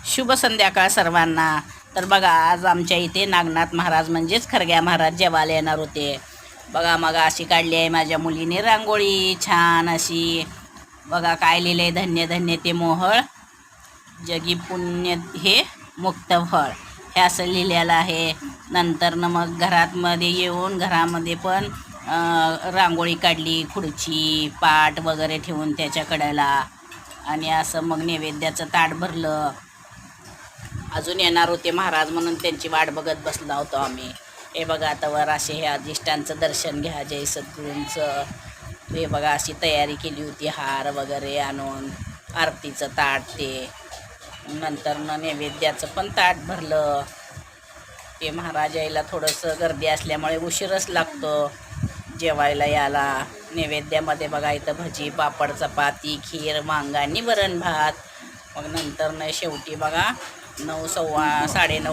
शुभ संध्याकाळ सर्वांना. तर बघा, आज आमच्या इथे नागनाथ महाराज म्हणजेच खरग्या महाराज जेवायला येणार होते. बघा, मग अशी काढली आहे माझ्या मुलीने रांगोळी छान अशी. बघा काय लिहिलंय, धन्य धन्य ते मोहळ, जगी पुण्य हे मुक्त फळ, हे असं लिहिलेलं आहे. नंतर मग घरामध्ये येऊन घरामध्ये पण रांगोळी काढली, खुर्ची पाट वगैरे ठेवून त्याच्या कडेला. आणि असं मग नैवेद्याचं ताट भरलं. अजून येणार होते महाराज म्हणून त्यांची वाट बघत बसलो होतो आम्ही. हे बघा, आता वर असे हे अधिष्ठांचं दर्शन घ्या जय सद्गुरूंचं. हे बघा अशी तयारी केली होती, हार वगैरे आणून, आरतीचं ताट ते. नंतर नैवेद्याचं पण ताट भरलं. ते महाराज यायला थोडंसं गर्दी असल्यामुळे उशीरच लागतो जेवायला यायला. नैवेद्यामध्ये बघा इथं भजी, पापड, चपाती, खीर, वांगा आणि वरण भात. मग नंतर शेवटी बघा 9 सव्वा 9:30